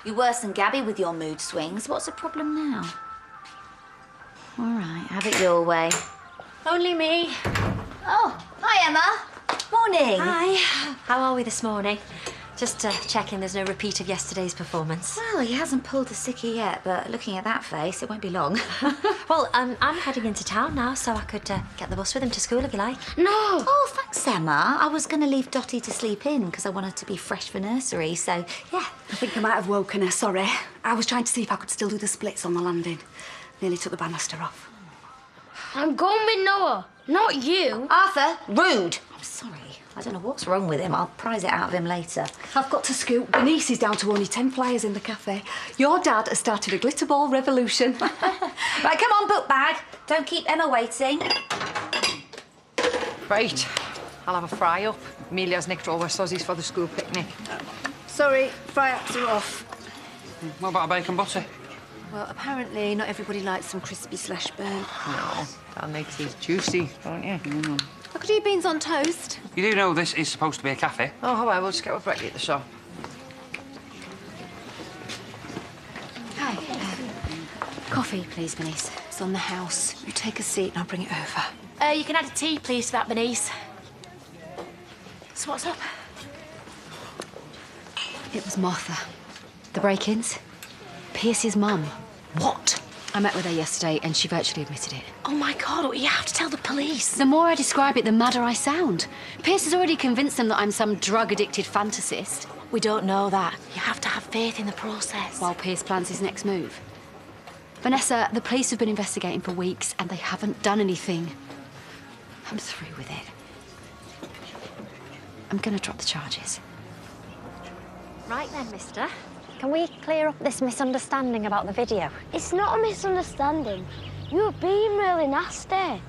You're worse than Gabby with your mood swings. What's the problem now? All right, have it your way. Only me. Oh, hi, Emma. Morning. Hi. How are we this morning? Just checking there's no repeat of yesterday's performance. Well, he hasn't pulled the sickie yet, but looking at that face, it won't be long. Well, I'm heading into town now, so I could get the bus with him to school if you like. No! Oh, thanks, Emma. I was going to leave Dottie to sleep in because I wanted to be fresh for nursery, so, yeah. I think I might have woken her, sorry. I was trying to see if I could still do the splits on the landing. Nearly took the banister off. I'm going with Noah, not you. Arthur, rude. I'm sorry. I don't know what's wrong with him. I'll prize it out of him later. I've got to scoot. Bernice is down to only 10 flyers in the cafe. Your dad has started a glitter ball revolution. Right, come on, book bag. Don't keep Emma waiting. Right, I'll have a fry up. Amelia's nicked all her suzzies for the school picnic. Sorry, fry-ups are off. What about a bacon butter? Well, apparently not everybody likes them crispy / burnt. No, that makes these juicy, don't you? I could eat beans on toast. You do know this is supposed to be a cafe? Oh, all right, we'll just get a brekkie at the shop. Hi. Coffee, please, Bernice. It's on the house. You take a seat and I'll bring it over. You can add a tea, please, to that, Bernice. So what's up? It was Martha. The break-ins. Pierce's mum. What? I met with her yesterday and she virtually admitted it. Oh, my God, you have to tell the police. The more I describe it, the madder I sound. Pierce has already convinced them that I'm some drug-addicted fantasist. We don't know that. You have to have faith in the process. While Pierce plans his next move. Vanessa, the police have been investigating for weeks and they haven't done anything. I'm through with it. I'm gonna drop the charges. Right then, mister. Can we clear up this misunderstanding about the video? It's not a misunderstanding. You were being really nasty.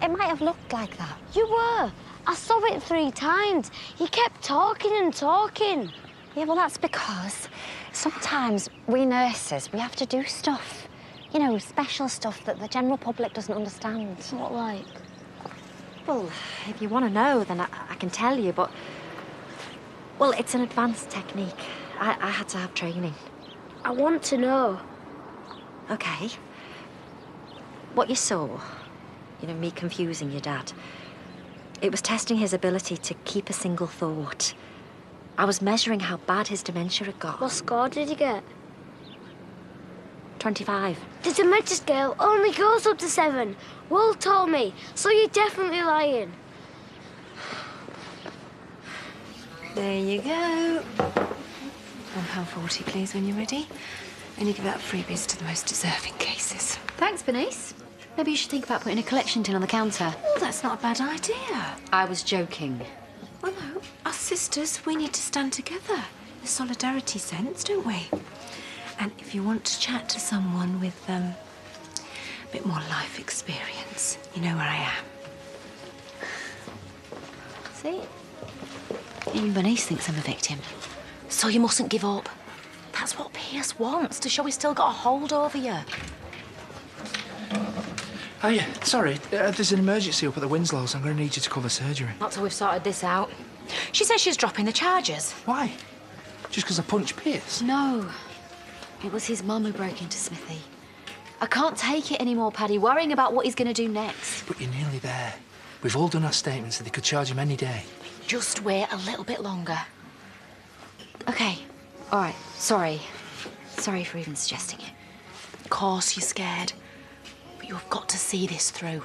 It might have looked like that. You were. I saw it 3 times. You kept talking and talking. Yeah, well, that's because sometimes we nurses, we have to do stuff. You know, special stuff that the general public doesn't understand. What like? Well, if you want to know, then I can tell you, but... Well, it's an advanced technique. I had to have training. I want to know. OK. What you saw, you know, me confusing your dad, it was testing his ability to keep a single thought. I was measuring how bad his dementia had got. What score did you get? 25. The dementia scale only goes up to 7. Will told me, so you're definitely lying. There you go. £1.40, please, when you're ready. And you give out freebies to the most deserving cases. Thanks, Bernice. Maybe you should think about putting a collection tin on the counter. Oh, that's not a bad idea. I was joking. Well, no, us sisters, we need to stand together. In a solidarity sense, don't we? And if you want to chat to someone with a bit more life experience, you know where I am. See? Even Bernice thinks I'm a victim. So you mustn't give up. That's what Pierce wants, to show he's still got a hold over you. Oh, yeah, sorry. There's an emergency up at the Winslow's. I'm going to need you to call the surgery. Not till we've sorted this out. She says she's dropping the charges. Why? Just because I punched Pierce? No. It was his mum who broke into Smithy. I can't take it anymore, Paddy, worrying about what he's going to do next. But you're nearly there. We've all done our statements that they could charge him any day. Just wait a little bit longer. OK. All right. Sorry. Sorry for even suggesting it. Of course you're scared. But you've got to see this through.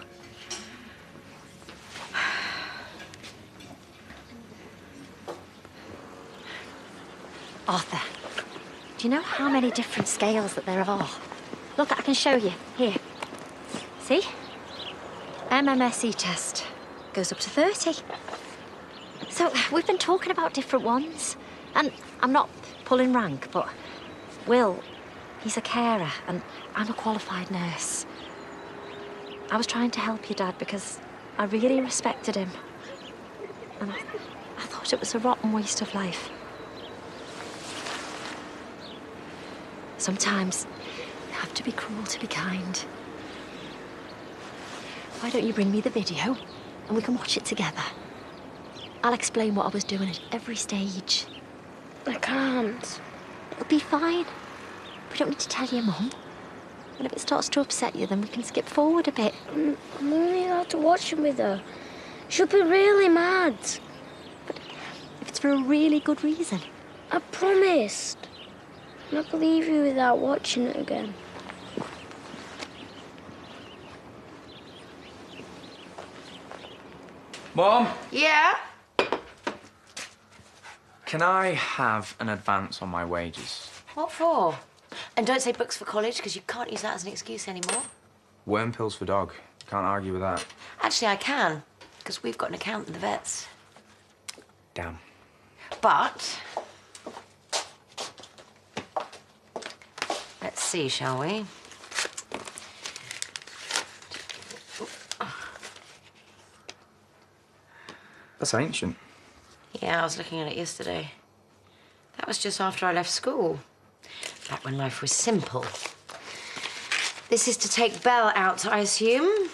Arthur, do you know how many different scales that there are? Look, I can show you. Here. See? MMSE test goes up to 30. So we've been talking about different ones. And I'm not pulling rank, but Will, he's a carer and I'm a qualified nurse. I was trying to help your dad because I really respected him. And I thought it was a rotten waste of life. Sometimes you have to be cruel to be kind. Why don't you bring me the video and we can watch it together? I'll explain what I was doing at every stage. I can't. It'll be fine. We don't need to tell your mum. And if it starts to upset you, then we can skip forward a bit. I'm only allowed to watch him with her. She'll be really mad. But if it's for a really good reason. I promised. I'm not gonna leave you without watching it again. Mom, Yeah? can I have an advance on my wages? What for? And don't say books for college, because you can't use that as an excuse anymore. Worm pills for dog. Can't argue with that. Actually, I can, because we've got an account in the vets. Damn. But... let's see, shall we? That's ancient. Yeah, I was looking at it yesterday. That was just after I left school. Back when life was simple. This is to take Belle out, I assume?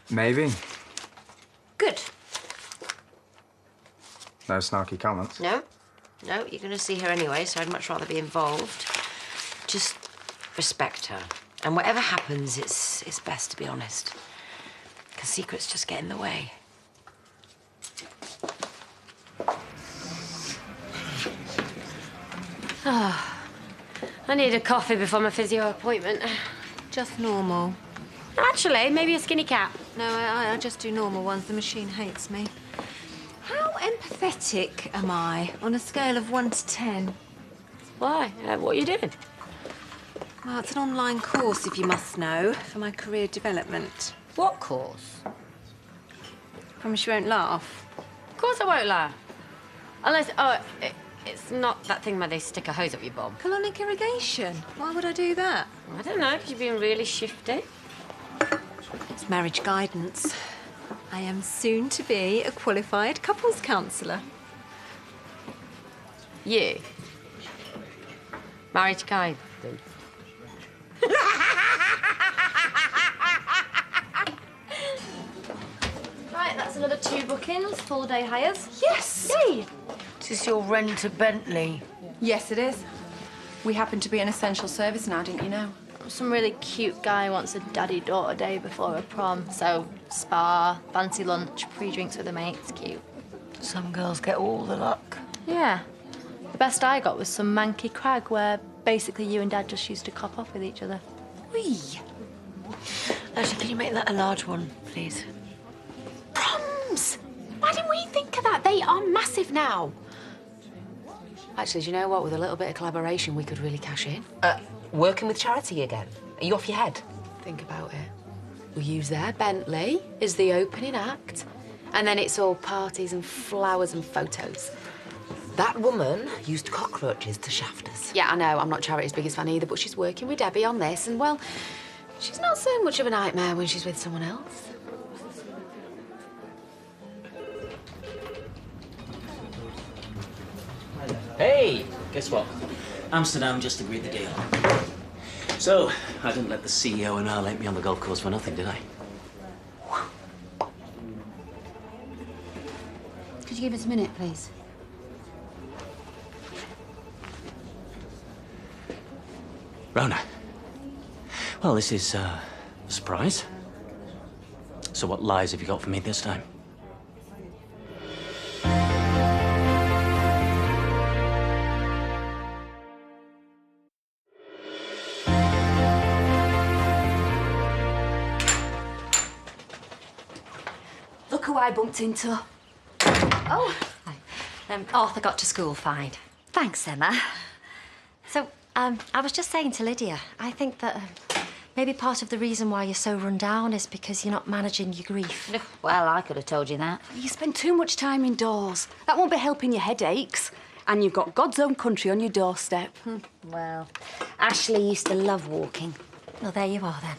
Maybe. Good. No snarky comments. No? No, you're going to see her anyway, so I'd much rather be involved. Just respect her. And whatever happens, it's best to be honest. Because secrets just get in the way. I need a coffee before my physio appointment. Just normal. Actually, maybe a skinny cap. No, I just do normal ones. The machine hates me. How empathetic am I on a scale of 1 to 10? Why? What are you doing? Well, it's an online course, if you must know, for my career development. What course? Promise you won't laugh. Of course I won't laugh. Unless, it's not that thing where they stick a hose up your bum. Colonic irrigation. Why would I do that? I don't know, because you're being really shifty. It's marriage guidance. I am soon to be a qualified couples counsellor. You? Marriage guide. Right, that's another 2 bookings, full day hires. Yes! Yay! Is this your rent a Bentley? Yes, it is. We happen to be an essential service now, didn't you know? Some really cute guy wants a daddy-daughter day before a prom. So, spa, fancy lunch, pre-drinks with a mate. It's cute. Some girls get all the luck. Yeah. The best I got was some manky crag where basically you and Dad just used to cop off with each other. Whee! Actually, can you make that a large one, please? Proms! Why didn't we think of that? They are massive now. Actually, do you know what? With a little bit of collaboration, we could really cash in. Working with charity again? Are you off your head? Think about it. We use their Bentley as the opening act, and then it's all parties and flowers and photos. That woman used cockroaches to shaft us. Yeah, I know. I'm not Charity's biggest fan either, but she's working with Debbie on this, and, well, she's not so much of a nightmare when she's with someone else. Hey, guess what? Amsterdam just agreed the deal. So, I didn't let the CEO and her let me on the golf course for nothing, did I? Could you give us a minute, please? Rona. Well, this is a surprise. So what lies have you got for me this time? Look who I bumped into. Oh. Arthur got to school fine. Thanks, Emma. So, I was just saying to Lydia, I think that maybe part of the reason why you're so run down is because you're not managing your grief. Well, I could have told you that. You spend too much time indoors. That won't be helping your headaches. And you've got God's own country on your doorstep. Well, Ashley used to love walking. Well, there you are then.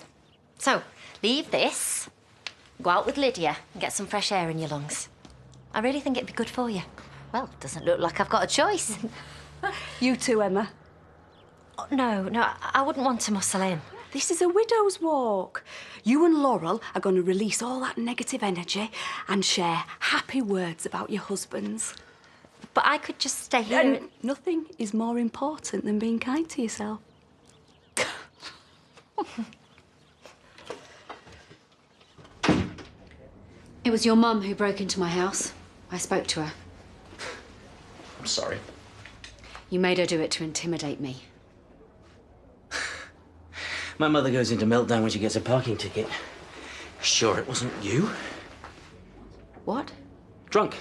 So, leave this, go out with Lydia and get some fresh air in your lungs. I really think it'd be good for you. Well, doesn't look like I've got a choice. You too, Emma. Oh, no, I wouldn't want to muscle in. This is a widow's walk. You and Laurel are going to release all that negative energy and share happy words about your husbands. But I could just stay here. And nothing is more important than being kind to yourself. It was your mum who broke into my house. I spoke to her. I'm sorry. You made her do it to intimidate me. My mother goes into meltdown when she gets a parking ticket. Sure, it wasn't you? What? Drunk.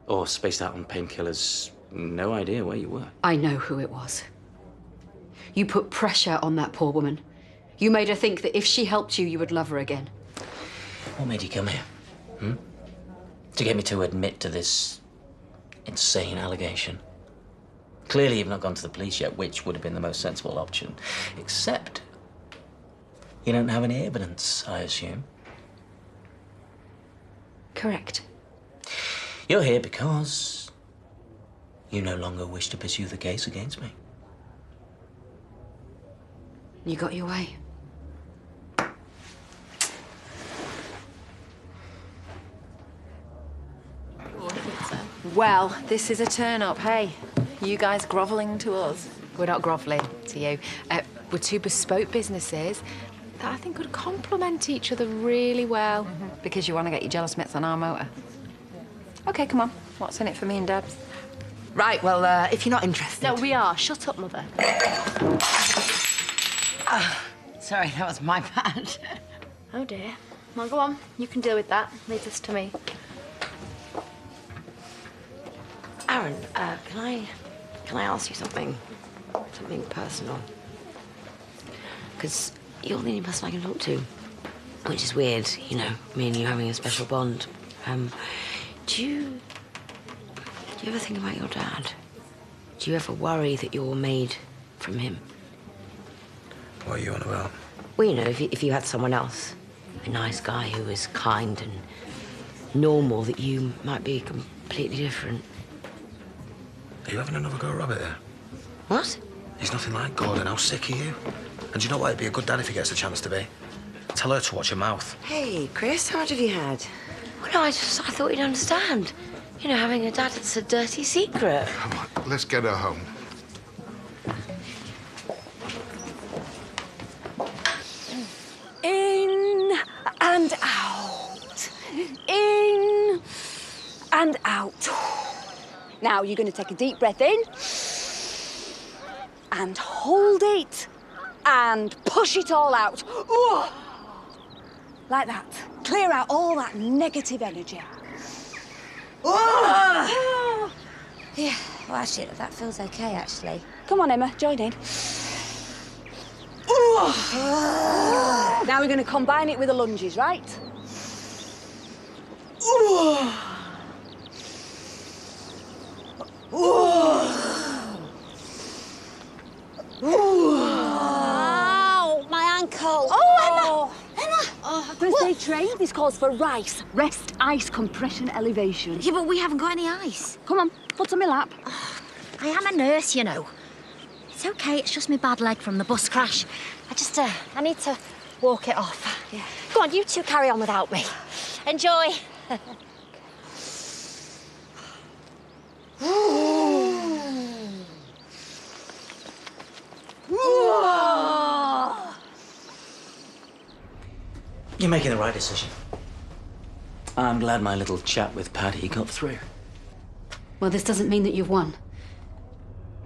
Or spaced out on painkillers. No idea where you were. I know who it was. You put pressure on that poor woman. You made her think that if she helped you, you would love her again. What made you come here? To get me to admit to this insane allegation? Clearly you've not gone to the police yet, which would have been the most sensible option. Except you don't have any evidence, I assume. Correct. You're here because you no longer wish to pursue the case against me. You got your way. Well, this is a turn-up, hey. You guys grovelling to us. We're not grovelling to you. We're two bespoke businesses that I think would complement each other really well. Because you want to get your jealous mitts on our motor. OK, come on. What's in it for me and Debs? Right, well, if you're not interested... No, we are. Shut up, Mother. Sorry, that was my bad. Oh, dear. Well, go on. You can deal with that. Leave this to me. Aaron, can I ask you something? Something personal? Because you're the only person I can talk to. Which is weird, you know, me and you having a special bond. Do you ever think about your dad? Do you ever worry that you're made from him? What are you on about? Well, you know, if you had someone else, a nice guy who was kind and normal, that you might be completely different. Are you having another go at Robert here? What? He's nothing like Gordon. How sick are you? And do you know what? He'd be a good dad if he gets a chance to be. Tell her to watch her mouth. Hey, Chris, how much have you had? Well, no, I thought you'd understand. You know, having a dad, it's a dirty secret. Come on, let's get her home. In and out. In and out. Now you're going to take a deep breath in and hold it and push it all out. Ooh. Like that. Clear out all that negative energy. Yeah, well, actually, that feels okay, actually. Come on, Emma, join in. Now we're going to combine it with the lunges, right? Ow, my ankle. Oh, Emma! First aid train, this calls for RICE, rest, ice, compression, elevation. Yeah, but we haven't got any ice. Come on, put on my lap. I am a nurse, you know. It's okay, it's just my bad leg from the bus crash. I need to walk it off. Yeah. Go on, you two carry on without me. Enjoy. You're making the right decision. I'm glad my little chat with Paddy got through. Well, this doesn't mean that you've won.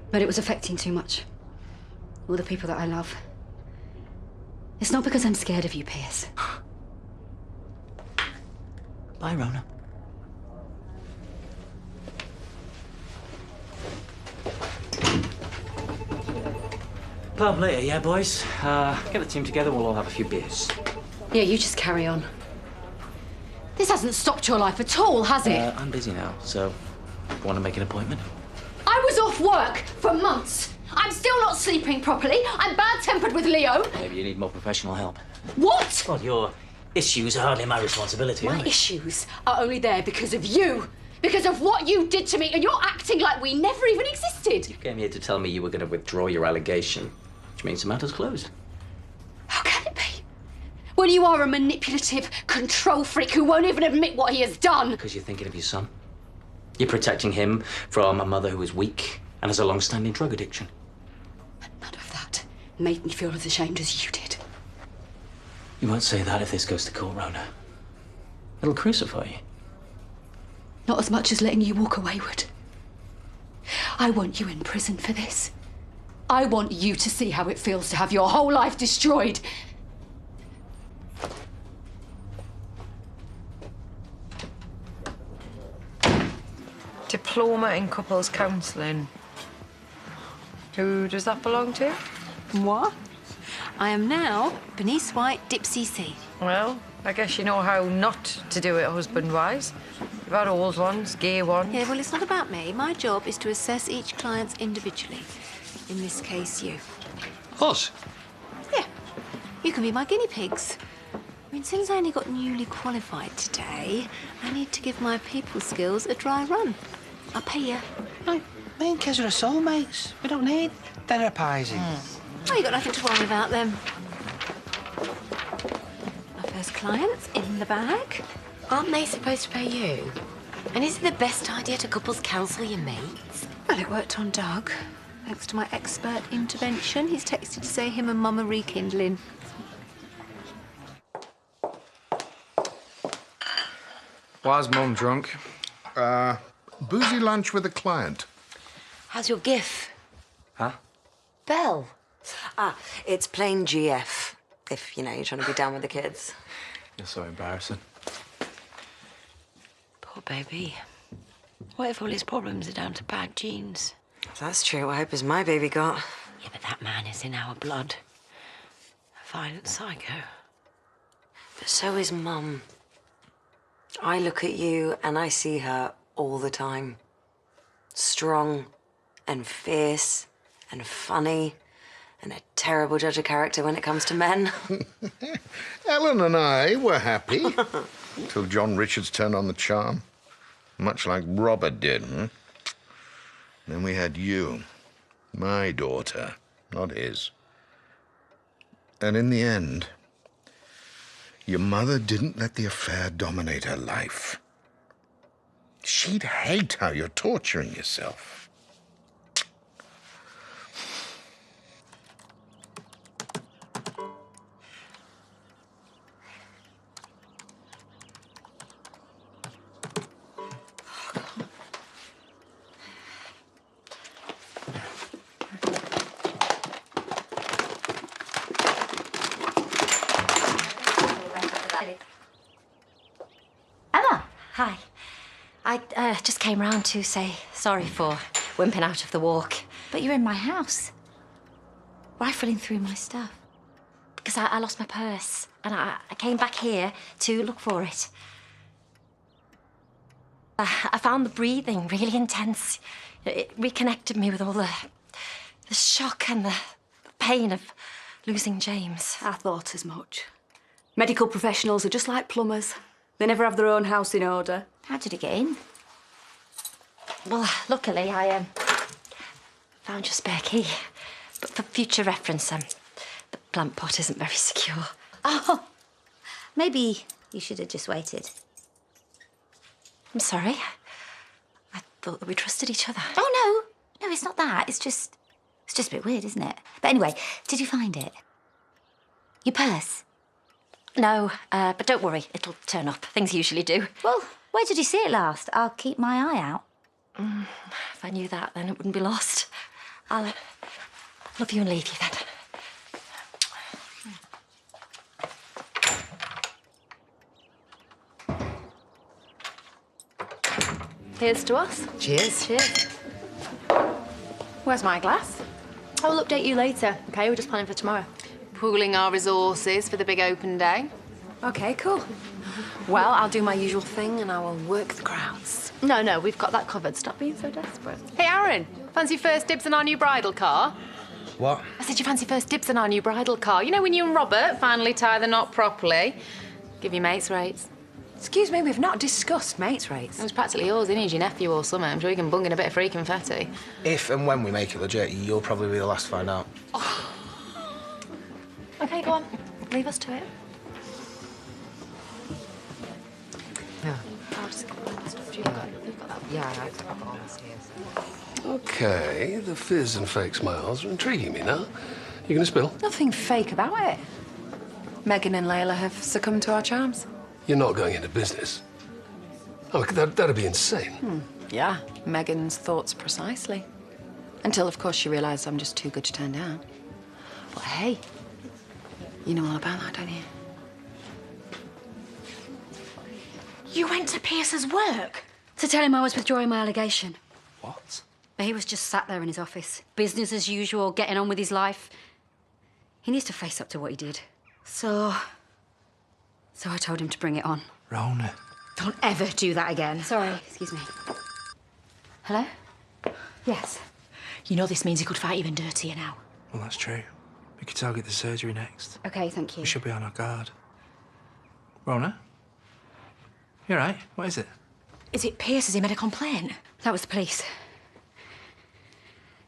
But it was affecting too much. All the people that I love. It's not because I'm scared of you, Pierce. Bye, Rona. Pub later, yeah, boys? Get the team together, we'll all have a few beers. Yeah, you just carry on. This hasn't stopped your life at all, has it? I'm busy now, so want to make an appointment? I was off work for months. I'm still not sleeping properly. I'm bad-tempered with Leo. Maybe you need more professional help. What? Well, your issues are hardly my responsibility, are My they? issues are only there because of you. Because of what you did to me, and you're acting like we never even existed. You came here to tell me you were going to withdraw your allegation, which means the matter's closed. How can it be? When you are a manipulative control freak who won't even admit what he has done. Because you're thinking of your son. You're protecting him from a mother who is weak and has a long-standing drug addiction. None of that made me feel as ashamed as you did. You won't say that if this goes to court, Rhoda. It'll crucify you. Not as much as letting you walk away would. I want you in prison for this. I want you to see how it feels to have your whole life destroyed. Diploma in couples counselling. Who does that belong to? Moi? I am now Bernice White, Dipsy C. Well, I guess you know how not to do it husband-wise. You've had old ones, gay ones. Yeah, well, it's not about me. My job is to assess each client individually. In this case, you. Us? Yeah. You can be my guinea pigs. I mean, since I only got newly qualified today, I need to give my people skills a dry run. I'll pay you. No, me and Kez are soulmates. We don't need therapizing. Oh, you got nothing to worry about then. My first client's in the bag. Aren't they supposed to pay you? And is it the best idea to couples counsel your mates? Well, it worked on Doug. Thanks to my expert intervention, he's texted to say him and Mum are rekindling. Why's Mum drunk? Boozy lunch with a client. How's your GIF? Huh? Belle. Ah, it's plain GF, if, you know, you're trying to be down with the kids. You're so embarrassing. Poor baby. What if all his problems are down to bad genes? If that's true, what hope has my baby got? Yeah, but that man is in our blood. A violent psycho. But so is Mum. I look at you and I see her all the time. Strong and fierce and funny and a terrible judge of character when it comes to men. Ellen and I were happy till John Richards turned on the charm, much like Robert did. Then we had you, my daughter, not his. And in the end, your mother didn't let the affair dominate her life. She'd hate how you're torturing yourself. Emma! Hi. I just came round to say sorry for wimping out of the walk. But you're in my house, rifling through my stuff. Because I lost my purse and I came back here to look for it. I found the breathing really intense. It reconnected me with all the shock and the pain of losing James. I thought as much. Medical professionals are just like plumbers. They never have their own house in order. How did it get in? Well, luckily I found your spare key. But for future reference, the plant pot isn't very secure. Oh, maybe you should have just waited. I'm sorry. I thought that we trusted each other. Oh, no. No, it's not that. It's just a bit weird, isn't it? But anyway, did you find it? Your purse? No, but don't worry. It'll turn up. Things usually do. Well, where did you see it last? I'll keep my eye out. If I knew that, then it wouldn't be lost. I'll love you and leave you then. Here's to us. Cheers. Cheers. Where's my glass? I will update you later, OK? We're just planning for tomorrow. Pooling our resources for the big open day. OK, cool. Well, I'll do my usual thing and I will work the crowds. No, we've got that covered. Stop being so desperate. Hey, Aaron, fancy first dibs on our new bridal car? What? I said you fancy first dibs on our new bridal car. You know when you and Robert finally tie the knot properly? Give your mates rates. Excuse me, we've not discussed mates' rates. It was practically yours, isn't he? He's your nephew all summer. I'm sure you can bung in a bit of free confetti. If and when we make it legit, you'll probably be the last to find out. OK, go on. Leave us to it. Yeah. I'll just get the stuff. You've got that. Yeah, I've got all this here. So. Okay, the fizz and fake smiles are intriguing me now. You gonna spill? Nothing fake about it. Megan and Layla have succumbed to our charms. You're not going into business. Oh, that'd be insane. Yeah, Megan's thoughts precisely. Until, of course, she realised I'm just too good to turn down. But hey, you know all about that, don't you? You went to Pierce's work? To tell him I was withdrawing my allegation. What? But he was just sat there in his office, business as usual, getting on with his life. He needs to face up to what he did. So I told him to bring it on. Rona. Don't ever do that again. Sorry, excuse me. Hello? Yes. You know this means he could fight even dirtier now. Well, that's true. We could target the surgery next. Okay, thank you. We should be on our guard. Rona? You all right? What is it? Is it Pierce? Has he made a complaint? That was the police.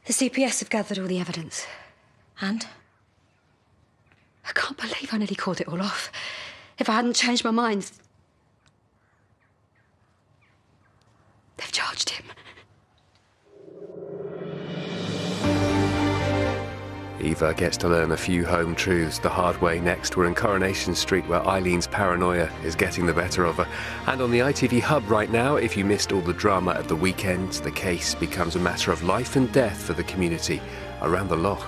The CPS have gathered all the evidence. And? I can't believe I nearly called it all off. If I hadn't changed my mind... They've charged him. Eva gets to learn a few home truths the hard way next. We're in Coronation Street, where Eileen's paranoia is getting the better of her. And on the ITV Hub right now, if you missed all the drama at the weekend, the case becomes a matter of life and death for the community around the loch.